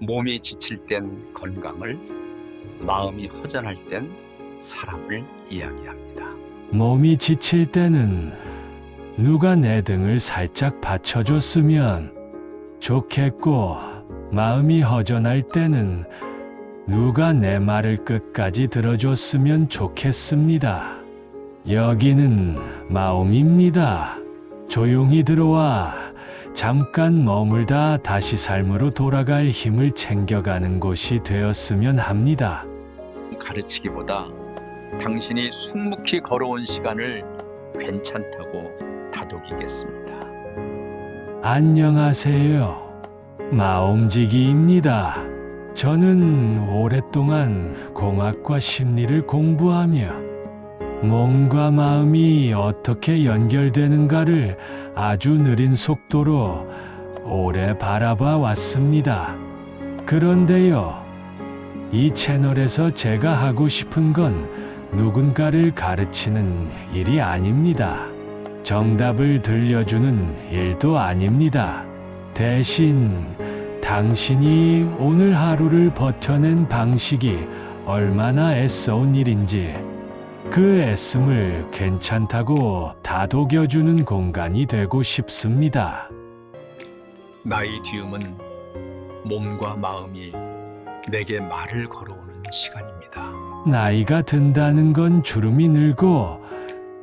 몸이 지칠 땐 건강을, 마음이 허전할 땐 사람을 이야기합니다. 몸이 지칠 때는 누가 내 등을 살짝 받쳐줬으면 좋겠고, 마음이 허전할 때는 누가 내 말을 끝까지 들어줬으면 좋겠습니다. 여기는 마음입니다. 조용히 들어와 잠깐 머물다 다시 삶으로 돌아갈 힘을 챙겨가는 곳이 되었으면 합니다. 가르치기보다 당신이 묵묵히 걸어온 시간을 괜찮다고 다독이겠습니다. 안녕하세요. 마음지기입니다. 저는 오랫동안 공학과 심리를 공부하며 몸과 마음이 어떻게 연결되는가를 아주 느린 속도로 오래 바라봐 왔습니다. 그런데요, 이 채널에서 제가 하고 싶은 건 누군가를 가르치는 일이 아닙니다. 정답을 들려주는 일도 아닙니다. 대신 당신이 오늘 하루를 버텨낸 방식이 얼마나 애써온 일인지 그 애씀을 괜찮다고 다독여주는 공간이 되고 싶습니다. 나이디움은 몸과 마음이 내게 말을 걸어오는 시간입니다. 나이가 든다는 건 주름이 늘고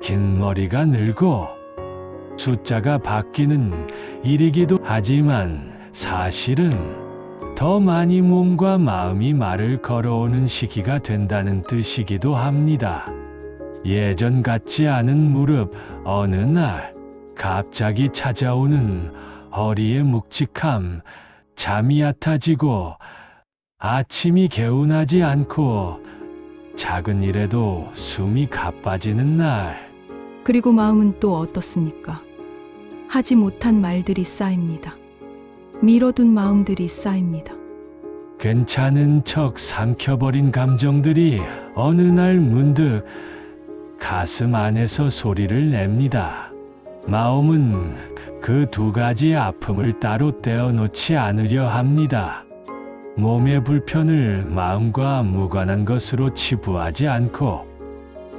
긴 머리가 늘고 숫자가 바뀌는 일이기도 하지만 사실은 더 많이 몸과 마음이 말을 걸어오는 시기가 된다는 뜻이기도 합니다. 예전 같지 않은 무릎, 어느 날 갑자기 찾아오는 허리의 묵직함, 잠이 얕아지고 아침이 개운하지 않고 작은 일에도 숨이 가빠지는 날. 그리고 마음은 또 어떻습니까? 하지 못한 말들이 쌓입니다. 미뤄둔 마음들이 쌓입니다. 괜찮은 척 삼켜버린 감정들이 어느 날 문득 가슴 안에서 소리를 냅니다. 마음은 그 두 가지 아픔을 따로 떼어놓지 않으려 합니다. 몸의 불편을 마음과 무관한 것으로 치부하지 않고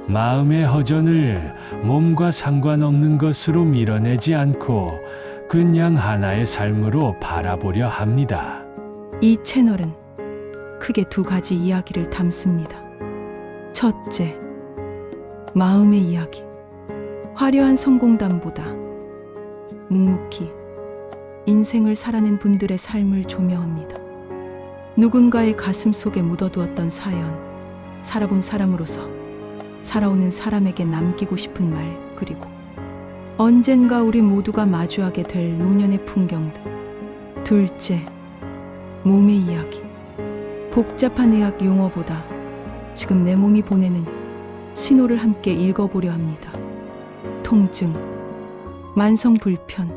마음의 허전을 몸과 상관없는 것으로 밀어내지 않고 그냥 하나의 삶으로 바라보려 합니다. 이 채널은 크게 두 가지 이야기를 담습니다. 첫째, 마음의 이야기. 화려한 성공담보다 묵묵히 인생을 살아낸 분들의 삶을 조명합니다. 누군가의 가슴 속에 묻어두었던 사연, 살아본 사람으로서 살아오는 사람에게 남기고 싶은 말, 그리고 언젠가 우리 모두가 마주하게 될 노년의 풍경들. 둘째, 몸의 이야기. 복잡한 의학 용어보다 지금 내 몸이 보내는 신호를 함께 읽어보려 합니다. 통증, 만성 불편,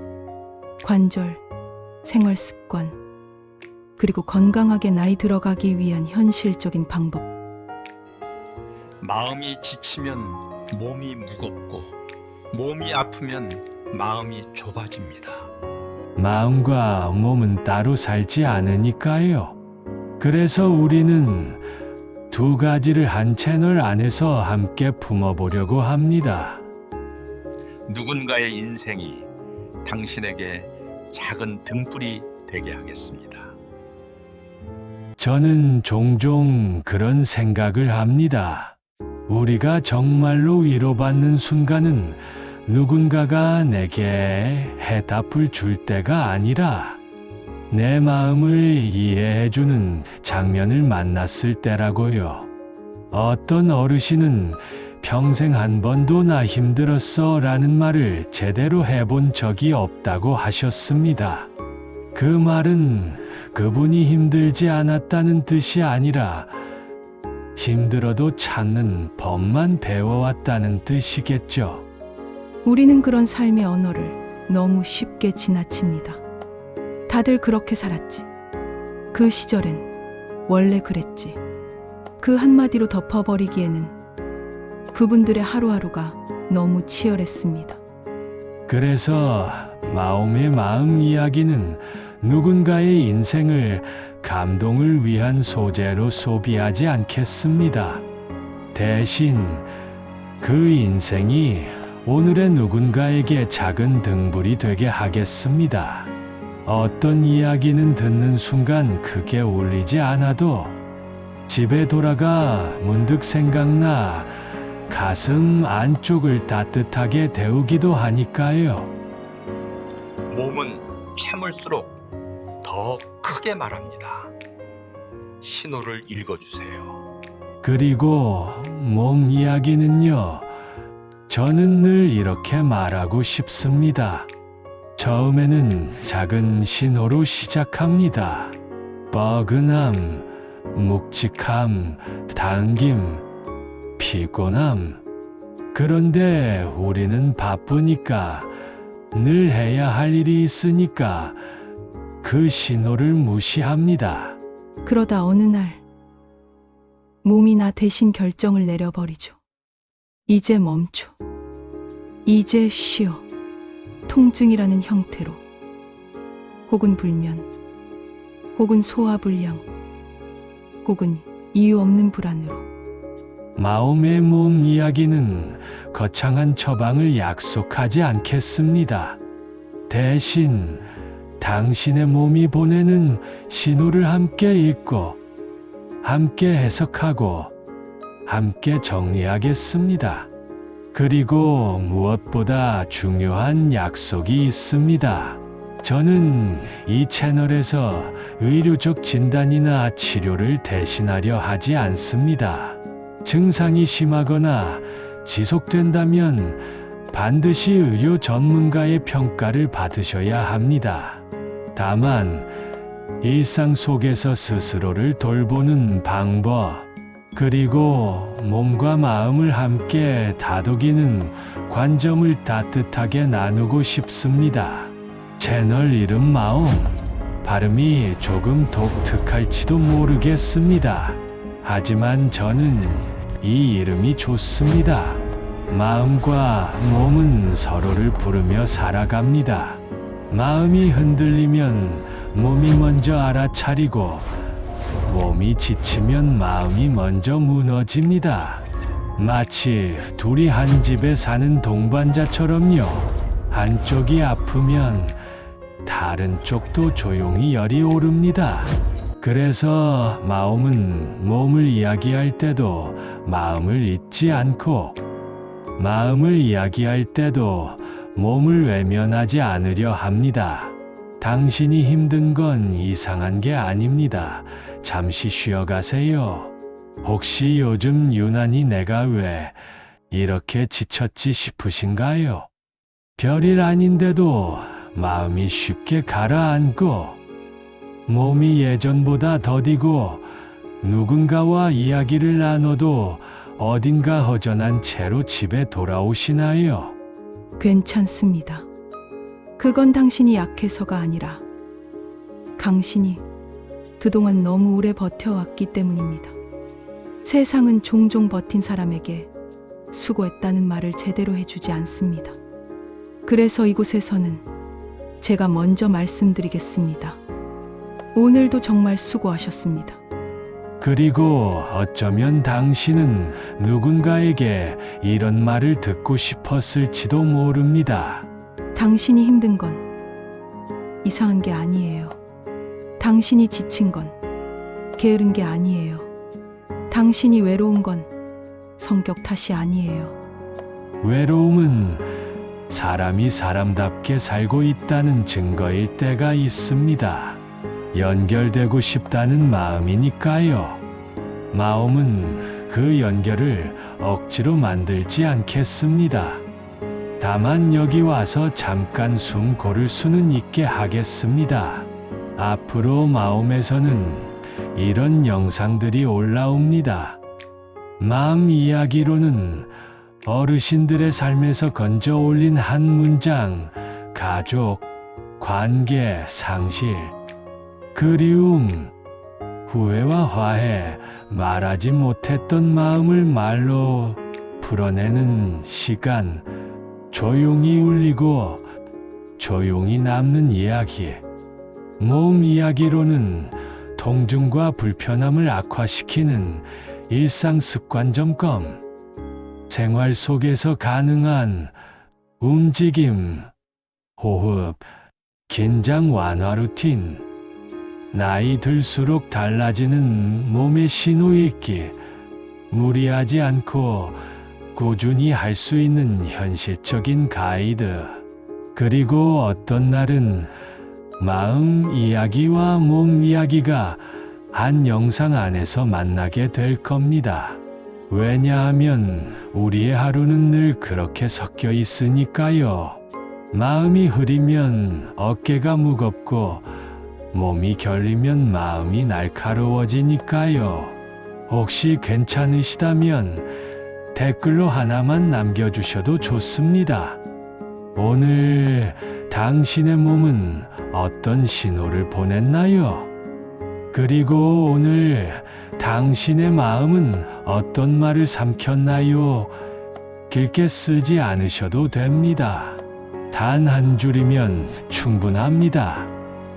관절, 생활 습관, 그리고 건강하게 나이 들어가기 위한 현실적인 방법. 마음이 지치면 몸이 무겁고, 몸이 아프면 마음이 좁아집니다. 마음과 몸은 따로 살지 않으니까요. 그래서 우리는 두 가지를 한 채널 안에서 함께 품어보려고 합니다. 누군가의 인생이 당신에게 작은 등불이 되게 하겠습니다. 저는 종종 그런 생각을 합니다. 우리가 정말로 위로받는 순간은 누군가가 내게 해답을 줄 때가 아니라 내 마음을 이해해주는 장면을 만났을 때라고요. 어떤 어르신은 평생 한 번도 나 힘들었어 라는 말을 제대로 해본 적이 없다고 하셨습니다. 그 말은 그분이 힘들지 않았다는 뜻이 아니라 힘들어도 찾는 법만 배워왔다는 뜻이겠죠. 우리는 그런 삶의 언어를 너무 쉽게 지나칩니다. 다들 그렇게 살았지. 그 시절엔 원래 그랬지. 그 한마디로 덮어버리기에는 그분들의 하루하루가 너무 치열했습니다. 그래서 마음의 마음 이야기는 누군가의 인생을 감동을 위한 소재로 소비하지 않겠습니다. 대신 그 인생이 오늘의 누군가에게 작은 등불이 되게 하겠습니다. 어떤 이야기는 듣는 순간 크게 울리지 않아도 집에 돌아가 문득 생각나 가슴 안쪽을 따뜻하게 데우기도 하니까요. 몸은 참을수록 더 크게 말합니다. 신호를 읽어주세요. 그리고 몸 이야기는요. 저는 늘 이렇게 말하고 싶습니다. 처음에는 작은 신호로 시작합니다. 뻐근함, 묵직함, 당김, 피곤함. 그런데 우리는 바쁘니까 늘 해야 할 일이 있으니까 그 신호를 무시합니다. 그러다 어느 날 몸이 나 대신 결정을 내려버리죠. 이제 멈춰. 이제 쉬어. 통증이라는 형태로. 혹은 불면. 혹은 소화불량. 혹은 이유 없는 불안으로. 마음의 몸 이야기는 거창한 처방을 약속하지 않겠습니다. 대신 당신의 몸이 보내는 신호를 함께 읽고, 함께 해석하고, 함께 정리하겠습니다. 그리고 무엇보다 중요한 약속이 있습니다. 저는 이 채널에서 의료적 진단이나 치료를 대신하려 하지 않습니다. 증상이 심하거나 지속된다면 반드시 의료 전문가의 평가를 받으셔야 합니다. 다만 일상 속에서 스스로를 돌보는 방법, 그리고 몸과 마음을 함께 다독이는 관점을 따뜻하게 나누고 싶습니다. 채널 이름 마음, 발음이 조금 독특할지도 모르겠습니다. 하지만 저는 이 이름이 좋습니다. 마음과 몸은 서로를 부르며 살아갑니다. 마음이 흔들리면 몸이 먼저 알아차리고, 몸이 지치면 마음이 먼저 무너집니다. 마치 둘이 한 집에 사는 동반자처럼요. 한쪽이 아프면 다른 쪽도 조용히 열이 오릅니다. 그래서 마음은 몸을 이야기할 때도 마음을 잊지 않고, 마음을 이야기할 때도 몸을 외면하지 않으려 합니다. 당신이 힘든 건 이상한 게 아닙니다. 잠시 쉬어가세요. 혹시 요즘 유난히 내가 왜 이렇게 지쳤지 싶으신가요? 별일 아닌데도 마음이 쉽게 가라앉고, 몸이 예전보다 더디고, 누군가와 이야기를 나눠도 어딘가 허전한 채로 집에 돌아오시나요? 괜찮습니다. 그건 당신이 약해서가 아니라 당신이 그동안 너무 오래 버텨왔기 때문입니다. 세상은 종종 버틴 사람에게 수고했다는 말을 제대로 해주지 않습니다. 그래서 이곳에서는 제가 먼저 말씀드리겠습니다. 오늘도 정말 수고하셨습니다. 그리고 어쩌면 당신은 누군가에게 이런 말을 듣고 싶었을지도 모릅니다. 당신이 힘든 건 이상한 게 아니에요. 당신이 지친 건 게으른 게 아니에요. 당신이 외로운 건 성격 탓이 아니에요. 외로움은 사람이 사람답게 살고 있다는 증거일 때가 있습니다. 연결되고 싶다는 마음이니까요. 마음은 그 연결을 억지로 만들지 않겠습니다. 다만 여기 와서 잠깐 숨 고를 수는 있게 하겠습니다. 앞으로 마음에서는 이런 영상들이 올라옵니다. 마음 이야기로는 어르신들의 삶에서 건져 올린 한 문장, 가족, 관계, 상실, 그리움, 후회와 화해, 말하지 못했던 마음을 말로 풀어내는 시간, 조용히 울리고 조용히 남는 이야기, 몸 이야기로는 통증과 불편함을 악화시키는 일상 습관 점검, 생활 속에서 가능한 움직임, 호흡, 긴장 완화 루틴, 나이 들수록 달라지는 몸의 신호 읽기, 무리하지 않고 꾸준히 할 수 있는 현실적인 가이드, 그리고 어떤 날은 마음 이야기와 몸 이야기가 한 영상 안에서 만나게 될 겁니다. 왜냐하면 우리의 하루는 늘 그렇게 섞여 있으니까요. 마음이 흐리면 어깨가 무겁고 몸이 결리면 마음이 날카로워지니까요. 혹시 괜찮으시다면 댓글로 하나만 남겨주셔도 좋습니다. 오늘 당신의 몸은 어떤 신호를 보냈나요? 그리고 오늘 당신의 마음은 어떤 말을 삼켰나요? 길게 쓰지 않으셔도 됩니다. 단 한 줄이면 충분합니다.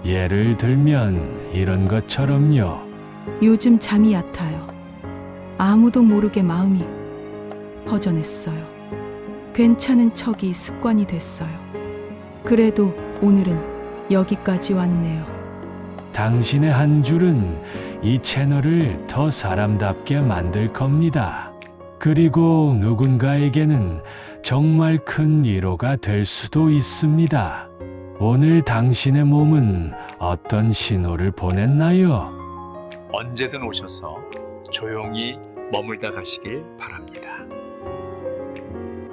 예를 들면 이런 것처럼요. 요즘 잠이 얕아요. 아무도 모르게 마음이 허전했어요. 괜찮은 척이 습관이 됐어요. 그래도 오늘은 여기까지 왔네요. 당신의 한 줄은 이 채널을 더 사람답게 만들 겁니다. 그리고 누군가에게는 정말 큰 위로가 될 수도 있습니다. 오늘 당신의 몸은 어떤 신호를 보냈나요? 언제든 오셔서 조용히 머물다 가시길 바랍니다.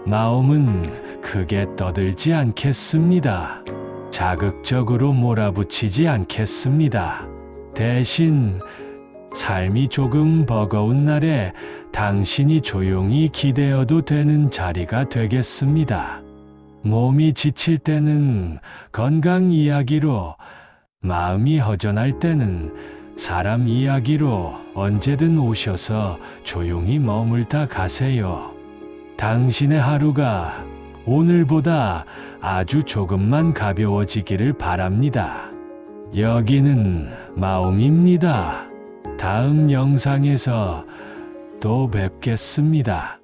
마음은 크게 떠들지 않겠습니다. 자극적으로 몰아붙이지 않겠습니다. 대신 삶이 조금 버거운 날에 당신이 조용히 기대어도 되는 자리가 되겠습니다. 몸이 지칠 때는 건강 이야기로, 마음이 허전할 때는 사람 이야기로 언제든 오셔서 조용히 머물다 가세요. 당신의 하루가 오늘보다 아주 조금만 가벼워지기를 바랍니다. 여기는 마음입니다. 다음 영상에서 또 뵙겠습니다.